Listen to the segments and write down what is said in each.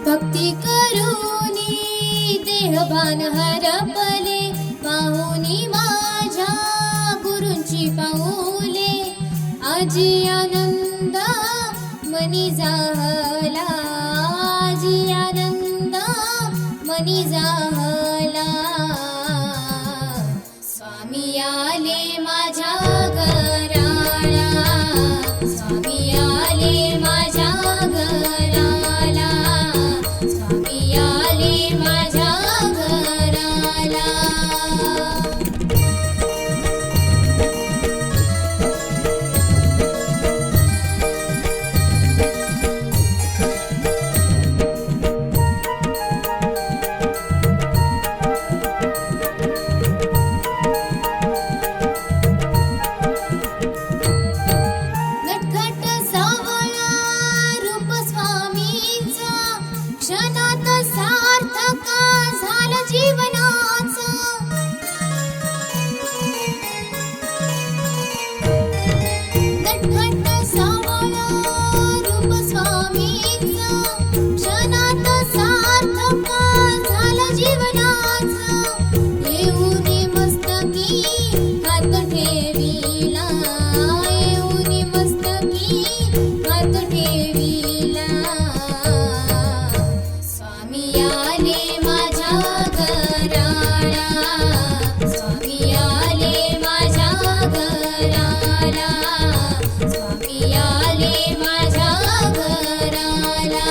भक्ती करूनी देहभान हरपले, पाहुनी माझ्या गुरूंची पाऊले. आजी आनंद मनी जाहला, आजी आनंद मनी जाहला. स्वामी आले माझ्या घराला, स्वामी आले माझ्या घराला, स्वामी आले माझ्या घराला. नटखट सावळा रूप स्वामींचा, क्षणात सार्थक झालं जीवनाचं. नटखट सावळा रूप स्वामींचा, क्षणात सार्थक झालं जीवनाचं. येऊनी मस्तकी हात ठेविला, येऊनी मस्तकी हात ठेविला. स्वामी आले माझ्या घराला, स्वामी आले माझ्या घराला, स्वामी आले माझ्या घराला.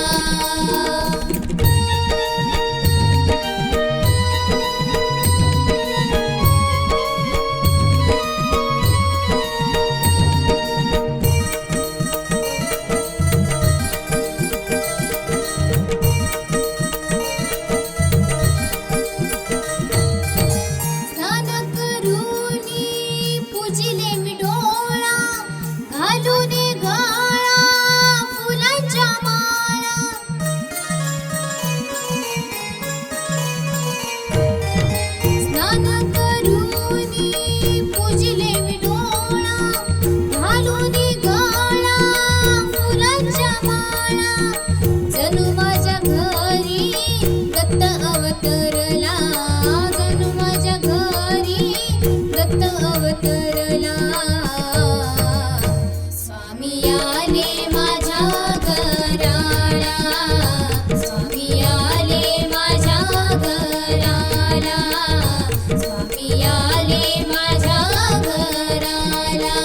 स्नान करूनी पूजिले मी डोळा, घालून गळा फुलांच्या माळा. स्नान करूनी पूजिले मी डोळा, घालून गळा फुलांच्या माळा. जणू माझ्या घरी दत्त अवतरला, जणू माझ्या घरी दत्त अवतरला. स्वामी आले माझ्या घराला, स्वामी आले माझ्या घराला, स्वामी आले माझ्या घराला.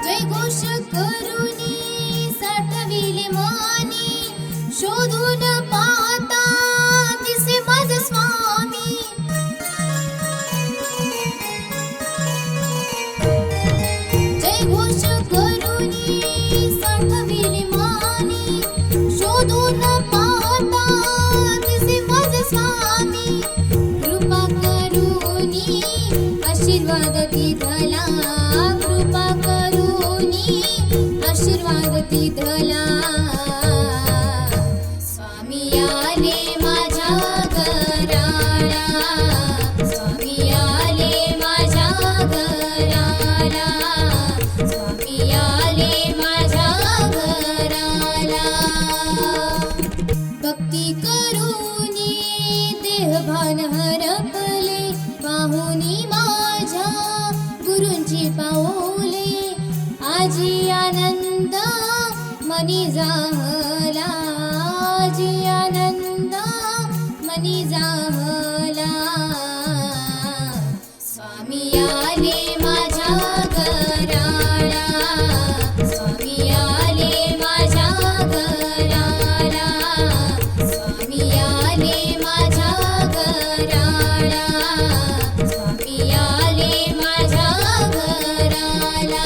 जयघोष करूनी साठविले मानी, शोधून पाहता दिसे माझा स्वामी. जयघोष करूनी साठविले मानी, शोधून पाहता दिसे माझा स्वामी. कृपा करूनी आशीर्वाद दिधला, कृपा करूनी आशीर्वाद दिधला. स्वामी आले माझ्या घराला, स्वामी आले माझ्या घराला, स्वामी आले माझ्या घराला. भक्ती करूनी देहभान हरपले, पाहुनी माझ्या गुरूंची पाऊले. आजी आनंद मनी जाहला, आजी आनंद मनी जाहला. स्वामी आले माझ्या घराला, स्वामी आले माझ्या घराला, स्वामी आले माझ्या घराला, स्वामी आले माझ्या घराला.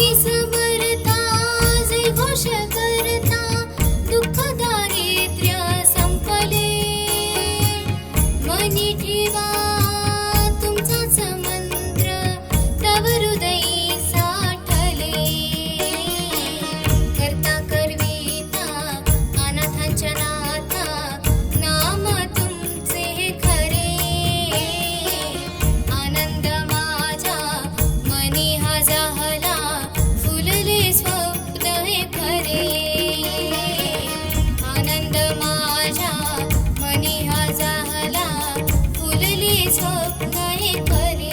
स्वामी समर्था जय घोष करता दुःख दारिद्र्य संपले मनी ठेवा तुमचाच मंत्र तव हृदयी साठले करता करविता अनाथांच्या नाथा नाम तुमचे खरे आनंद माझ्या मनी हा जाहला फुलले स्वप्न हे खरे आनंद माझ्या मनी हा जाहला फुलले स्वप्न हे खरे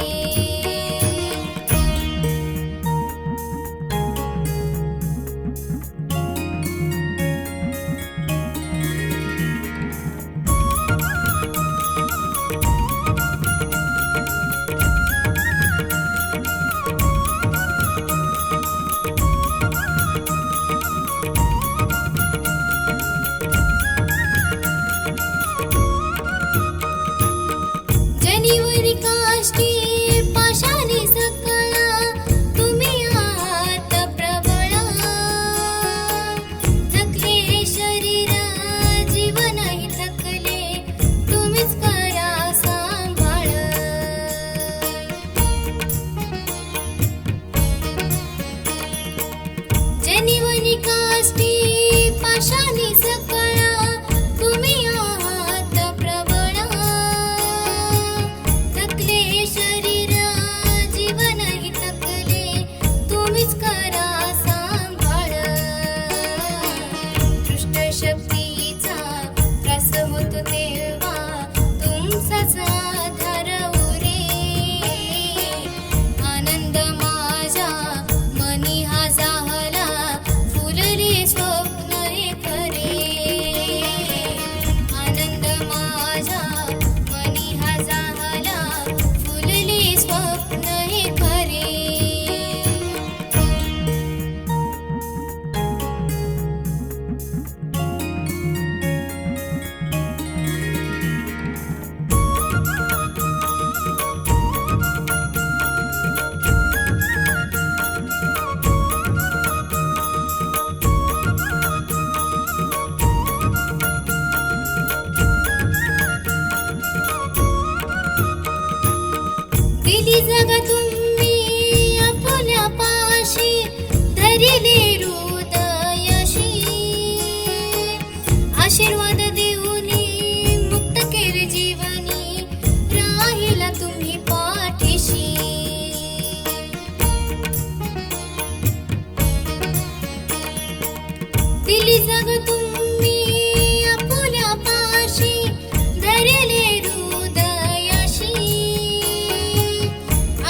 जनिवरी काष्टी पाशाने सकळा तुम्ही आहात प्रबळा थकले हे शरीर जीवनही थकले तुम्हीच करा सांभाळ जनिवरी काष्टी पाशाने सकळा तुम्ही आहात प्रबळा थकले शरीर जीवनही थकले तुम्हीच करा सांभाळ दृष्ट शक्तीचा त्रास होतो तेव्हा तुमचाच आधार उरे आनंद माझ्या मनी हा जाहला फुलले स्वप्न हे खरे आनंद माझ्या मनी हा जाहला फुलले स्वप्न हे खरे दिली जग तुम्ही आपुल्या पाशी धरिले हृदयशी आशीर्वाद देऊनी मुक्त केले जीवनी राहिला तुम्ही पाठीशी दिली जग तुम्ही आपुल्या पाशी धरिले हृदयशी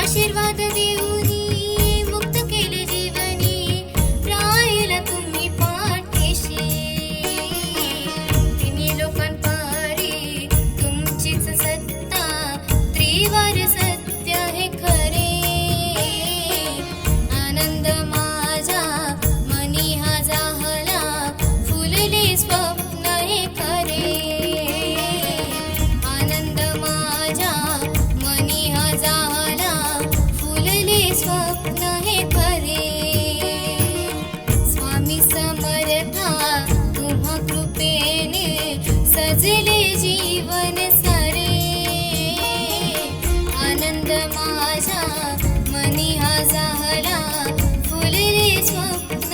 आशीर्वाद देऊनी मुक्त केले जीवनी राहिला तुम्ही पाठीशी तिन्ही लोकांपारी तुमचीच सत्ता त्रिवार सत्य हे खरे आनंद माझा मनी हा जाहला फुलले स्वप्न हे खरे आनंद माझ्या मनी हा जाहला फुलले स्वप्न हे खरे स्वामी समर्था तुम्हा कृपेने सजले जीवन सारे आनंद माझ्या मनी हा जाहला फुलले स्वप्न